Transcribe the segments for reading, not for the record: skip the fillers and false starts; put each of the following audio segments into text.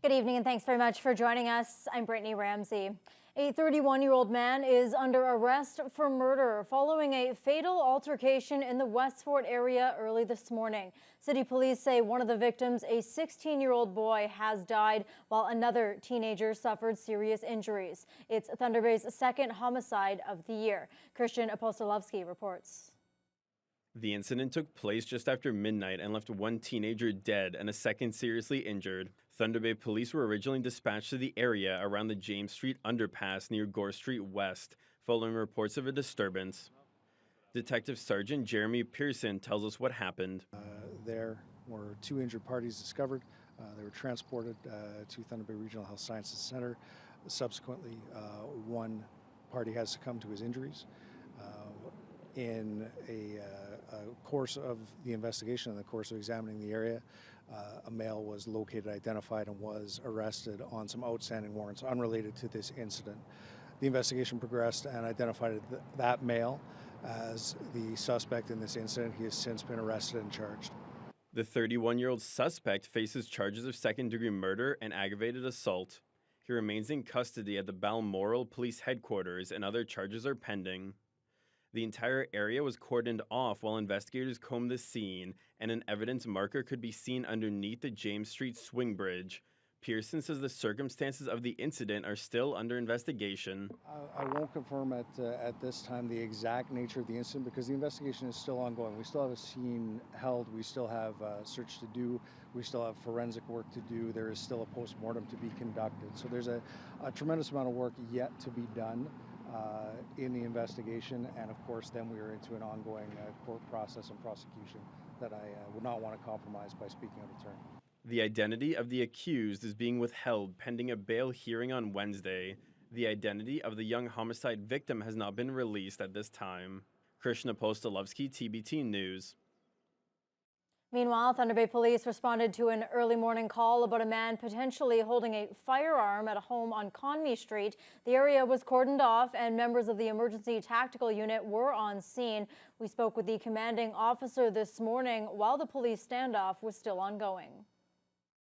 Good evening and thanks very much for joining us. I'm Brittany Ramsey. A 31-year-old man is under arrest for murder following a fatal altercation in the Westfort area early this morning. City police say one of the victims, a 16-year-old boy, has died while another teenager suffered serious injuries. It's Thunder Bay's second homicide of the year. Christian Apostolovsky reports. The incident took place just after midnight and left one teenager dead and a second seriously injured. Thunder Bay police were originally dispatched to the area around the James Street underpass near Gore Street West, following reports of a disturbance. Detective Sergeant Jeremy Pearson tells us what happened. There were two injured parties discovered. They were transported to Thunder Bay Regional Health Sciences Center. Subsequently, one party has succumbed to his injuries. In a course of the investigation, in the course of examining the area, a male was located, identified, and was arrested on some outstanding warrants unrelated to this incident. The investigation progressed and identified that male as the suspect in this incident. He has since been arrested and charged. The 31-year-old suspect faces charges of second-degree murder and aggravated assault. He remains in custody at the Balmoral Police Headquarters and other charges are pending. The entire area was cordoned off while investigators combed the scene, and an evidence marker could be seen underneath the James Street swing bridge. Pearson says the circumstances of the incident are still under investigation. I won't confirm at this time the exact nature of the incident because the investigation is still ongoing. We still have a scene held. We still have search to do. We still have forensic work to do. There is still a post-mortem to be conducted. So there's a tremendous amount of work yet to be done in the investigation, and of course then we are into an ongoing court process and prosecution that I would not want to compromise by speaking out of turn. The identity of the accused is being withheld pending a bail hearing on Wednesday. The identity of the young homicide victim has not been released at this time. Christian Apostolovsky, TBT News. Meanwhile, Thunder Bay police responded to an early morning call about a man potentially holding a firearm at a home on Conmee Street. The area was cordoned off and members of the emergency tactical unit were on scene. We spoke with the commanding officer this morning while the police standoff was still ongoing.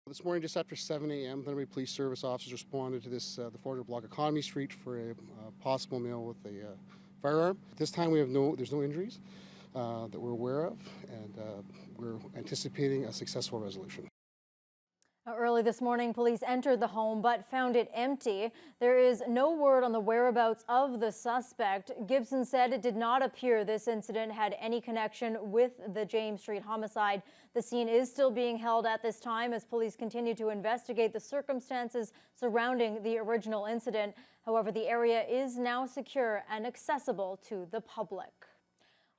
This morning, just after 7 a.m., Thunder Bay Police Service officers responded to the 400 block of Conmee Street for a possible male with a firearm. At this time, there's no injuries that we're aware of, and we're anticipating a successful resolution. Early this morning, police entered the home but found it empty. There is no word on the whereabouts of the suspect. Gibson said it did not appear this incident had any connection with the James Street homicide. The scene is still being held at this time as police continue to investigate the circumstances surrounding the original incident. However, the area is now secure and accessible to the public.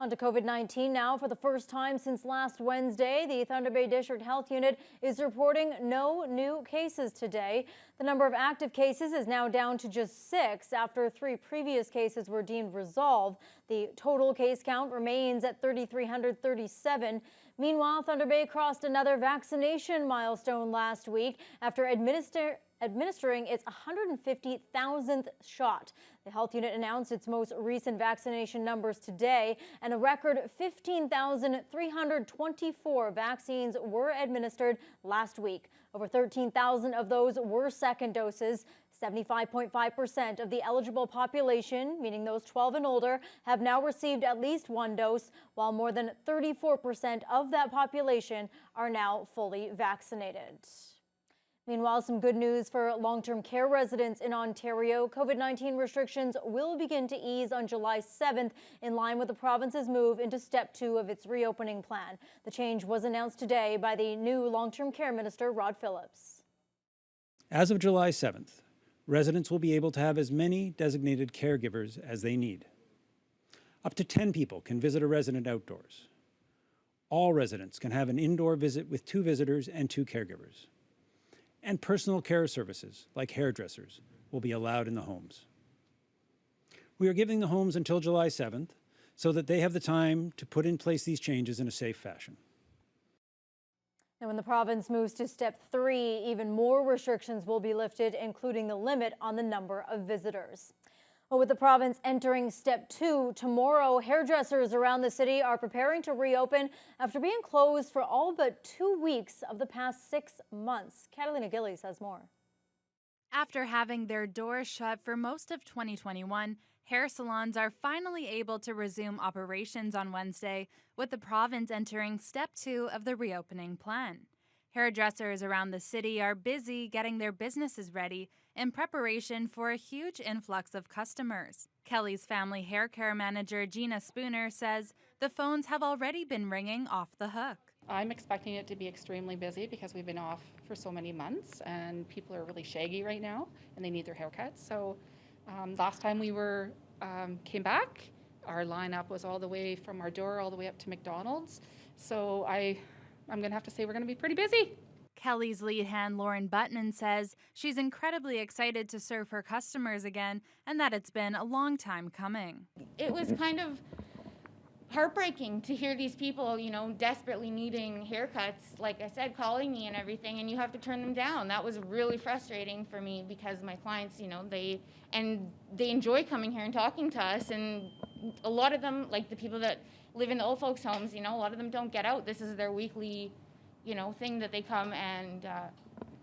On to COVID-19 now. For the first time since last Wednesday, the Thunder Bay District Health Unit is reporting no new cases today. The number of active cases is now down to just 6 after 3 previous cases were deemed resolved. The total case count remains at 3,337. Meanwhile, Thunder Bay crossed another vaccination milestone last week after administering its 150,000th shot. The health unit announced its most recent vaccination numbers today, and a record 15,324 vaccines were administered last week. Over 13,000 of those were second doses. 75.5% of the eligible population, meaning those 12 and older, have now received at least 1 dose, while more than 34% of that population are now fully vaccinated. Meanwhile, some good news for long-term care residents in Ontario. COVID-19 restrictions will begin to ease on July 7th in line with the province's move into Step 2 of its reopening plan. The change was announced today by the new long-term care minister, Rod Phillips. As of July 7th, residents will be able to have as many designated caregivers as they need. Up to 10 people can visit a resident outdoors. All residents can have an indoor visit with 2 visitors and 2 caregivers. And personal care services, like hairdressers, will be allowed in the homes. We are giving the homes until July 7th so that they have the time to put in place these changes in a safe fashion. Now, when the province moves to Step 3, even more restrictions will be lifted, including the limit on the number of visitors. Well, with the province entering step 2 tomorrow, hairdressers around the city are preparing to reopen after being closed for all but 2 weeks of the past 6 months. Catalina Gillies has more. After having their doors shut for most of 2021, hair salons are finally able to resume operations on Wednesday, with the province entering step 2 of the reopening plan. Hairdressers around the city are busy getting their businesses ready in preparation for a huge influx of customers. Kelly's family hair care manager, Gina Spooner, says the phones have already been ringing off the hook. I'm expecting it to be extremely busy because we've been off for so many months and people are really shaggy right now and they need their haircuts. So last time we came back, our lineup was all the way from our door all the way up to McDonald's. So I'm going to have to say we're going to be pretty busy. Kelly's lead hand, Lauren Butman, says she's incredibly excited to serve her customers again and that it's been a long time coming. It was kind of heartbreaking to hear these people, desperately needing haircuts, like I said, calling me and everything, and you have to turn them down. That was really frustrating for me because my clients, they enjoy coming here and talking to us, and a lot of them, like the people that live in the old folks' homes, a lot of them don't get out. This is their weekly, thing that they come and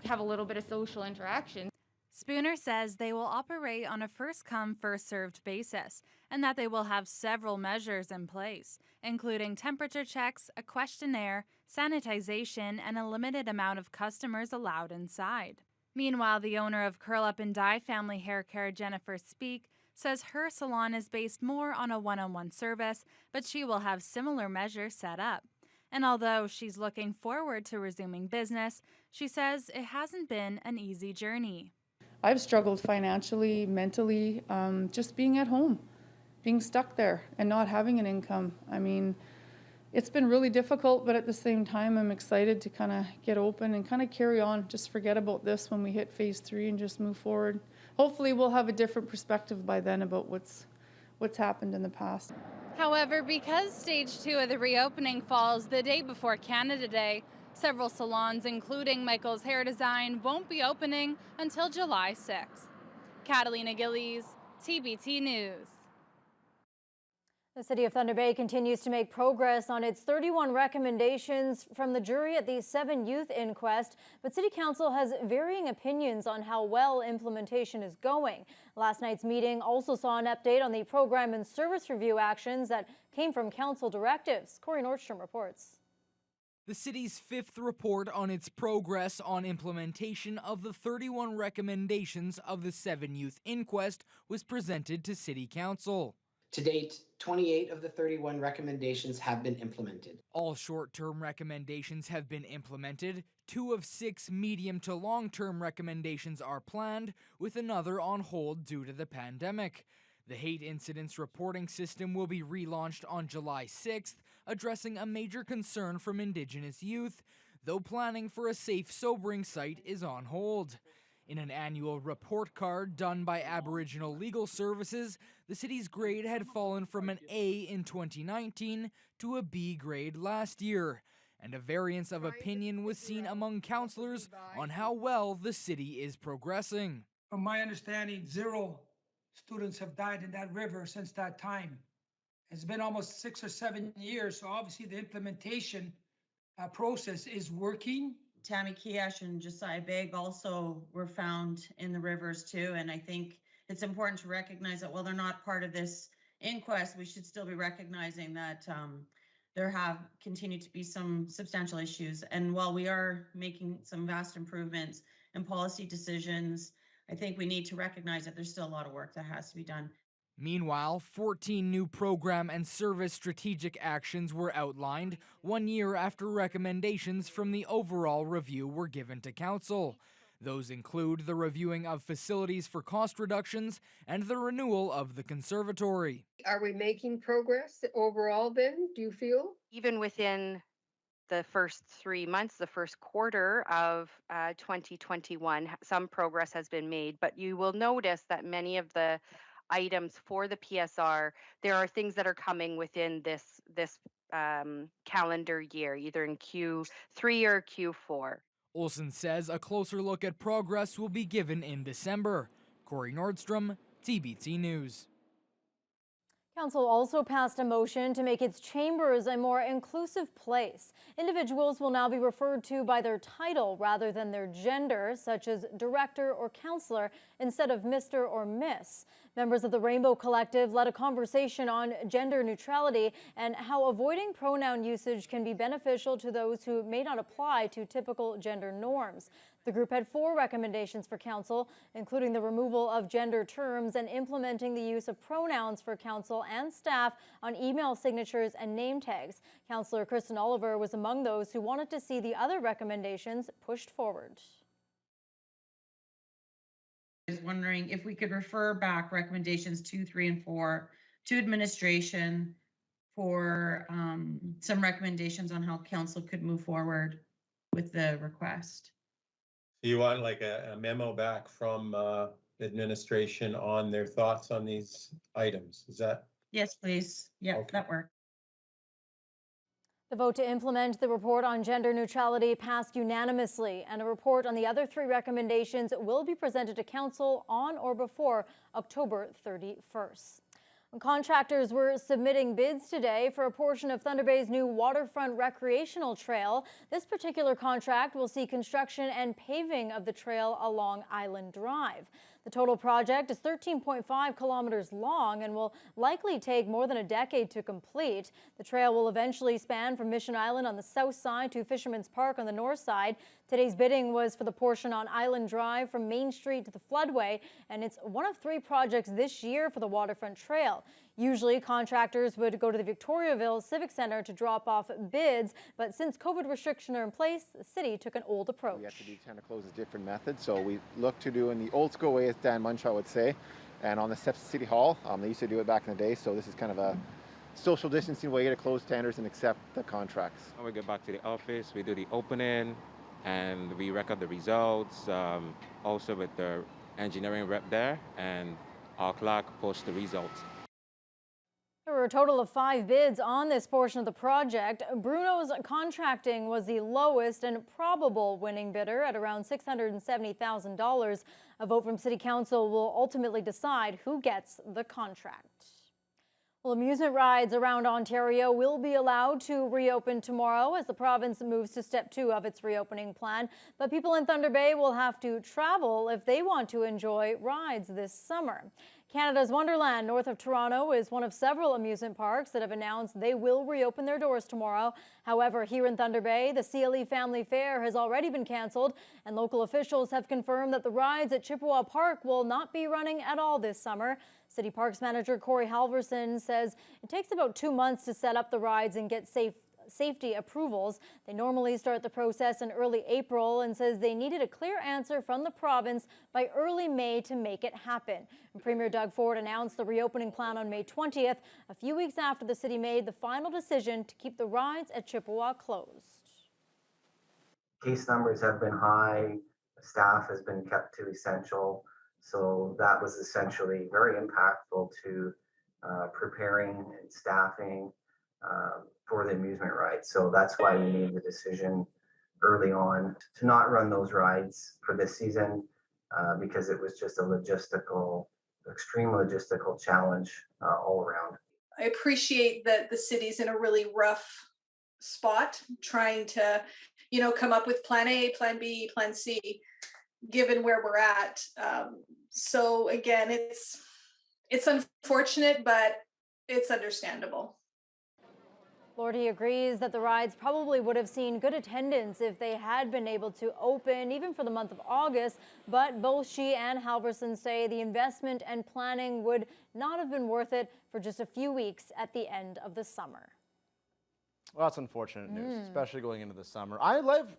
have a little bit of social interaction. Spooner says they will operate on a first-come, first-served basis and that they will have several measures in place, including temperature checks, a questionnaire, sanitization, and a limited amount of customers allowed inside. Meanwhile, the owner of Curl Up and Dye Family Hair Care, Jennifer Speak, says her salon is based more on a one-on-one service, but she will have similar measures set up. And although she's looking forward to resuming business, she says it hasn't been an easy journey. I've struggled financially, mentally, just being at home, being stuck there and not having an income. I mean, it's been really difficult, but at the same time, I'm excited to kind of get open and kind of carry on, just forget about this when we hit phase 3 and just move forward. Hopefully we'll have a different perspective by then about what's happened in the past. However, because stage 2 of the reopening falls the day before Canada Day, several salons, including Michael's Hair Design, won't be opening until July 6th. Catalina Gillies, TBT News. The City of Thunder Bay continues to make progress on its 31 recommendations from the jury at the 7 Youth Inquest, but City Council has varying opinions on how well implementation is going. Last night's meeting also saw an update on the program and service review actions that came from Council directives. Corey Nordstrom reports. The city's 5th report on its progress on implementation of the 31 recommendations of the 7 Youth Inquest was presented to City Council. To date, 28 of the 31 recommendations have been implemented. All short-term recommendations have been implemented. 2 of 6 medium to long-term recommendations are planned, with another on hold due to the pandemic. The hate incidents reporting system will be relaunched on July 6th, addressing a major concern from Indigenous youth, though planning for a safe sobering site is on hold. In an annual report card done by Aboriginal Legal Services, the city's grade had fallen from an A in 2019 to a B grade last year, and a variance of opinion was seen among councillors on how well the city is progressing. From my understanding, 0 students have died in that river since that time. It's been almost 6 or 7 years, so obviously the implementation process is working. Tammy Kiash and Josiah Begg also were found in the rivers too, and I think it's important to recognize that while they're not part of this inquest, we should still be recognizing that there have continued to be some substantial issues. And while we are making some vast improvements in policy decisions, I think we need to recognize that there's still a lot of work that has to be done. Meanwhile, 14 new program and service strategic actions were outlined 1 year after recommendations from the overall review were given to Council. Those include the reviewing of facilities for cost reductions and the renewal of the conservatory. Are we making progress overall then, do you feel? Even within the first 3 months, the first quarter of 2021, some progress has been made, but you will notice that many of the items for the PSR, there are things that are coming within this calendar year, either in Q3 or Q4. Olsen says a closer look at progress will be given in December. Corey Nordstrom, TBT News. Council also passed a motion to make its chambers a more inclusive place. Individuals will now be referred to by their title rather than their gender, such as director or counselor, instead of Mr. or Miss. Members of the Rainbow Collective led a conversation on gender neutrality and how avoiding pronoun usage can be beneficial to those who may not apply to typical gender norms. The group had 4 recommendations for council, including the removal of gender terms and implementing the use of pronouns for council and staff on email signatures and name tags. Councillor Kristen Oliver was among those who wanted to see the other recommendations pushed forward. I was wondering if we could refer back recommendations 2, 3, and 4 to administration for some recommendations on how council could move forward with the request. You want like a memo back from administration on their thoughts on these items? Is that? Yes, please. Yeah, Okay. that works. The vote to implement the report on gender neutrality passed unanimously, and a report on the other 3 recommendations will be presented to council on or before October 31st. Contractors were submitting bids today for a portion of Thunder Bay's new waterfront recreational trail. This particular contract will see construction and paving of the trail along Island Drive. The total project is 13.5 kilometers long and will likely take more than a decade to complete. The trail will eventually span from Mission Island on the south side to Fisherman's Park on the north side. Today's bidding was for the portion on Island Drive from Main Street to the floodway, and it's one of 3 projects this year for the waterfront trail. Usually, contractors would go to the Victoriaville Civic Center to drop off bids, but since COVID restrictions are in place, the city took an old approach. We have to do Santa Claus's different method, so we look to do in the old school way, as Dan Munchausen would say, and on the steps of City Hall. They used to do it back in the day, so this is kind of a social distancing way to close tenders and accept the contracts. When we get back to the office, we do the opening and we record the results, also with the engineering rep there, and our clerk posts the results. There were a total of 5 bids on this portion of the project. Bruno's Contracting was the lowest and probable winning bidder at around $670,000. A vote from City Council will ultimately decide who gets the contract. Well, amusement rides around Ontario will be allowed to reopen tomorrow as the province moves to step 2 of its reopening plan. But people in Thunder Bay will have to travel if they want to enjoy rides this summer. Canada's Wonderland, north of Toronto, is one of several amusement parks that have announced they will reopen their doors tomorrow. However, here in Thunder Bay, the CLE Family Fair has already been canceled, and local officials have confirmed that the rides at Chippewa Park will not be running at all this summer. City Parks Manager Corey Halverson says it takes about 2 months to set up the rides and get safety approvals. They normally start the process in early April, and says they needed a clear answer from the province by early May to make it happen. And Premier Doug Ford announced the reopening plan on May 20th, a few weeks after the city made the final decision to keep the rides at Chippewa closed. Case numbers have been high, staff has been kept to essential, so that was essentially very impactful to preparing and staffing for the amusement rides. So that's why we made the decision early on to not run those rides for this season because it was just extreme logistical challenge all around. I appreciate that the city's in a really rough spot trying to, come up with plan A, plan B, plan C, given where we're at. So again, it's unfortunate, but it's understandable. Lordy agrees that the rides probably would have seen good attendance if they had been able to open, even for the month of August. But both she and Halverson say the investment and planning would not have been worth it for just a few weeks at the end of the summer. Well, that's unfortunate news, especially going into the summer. I love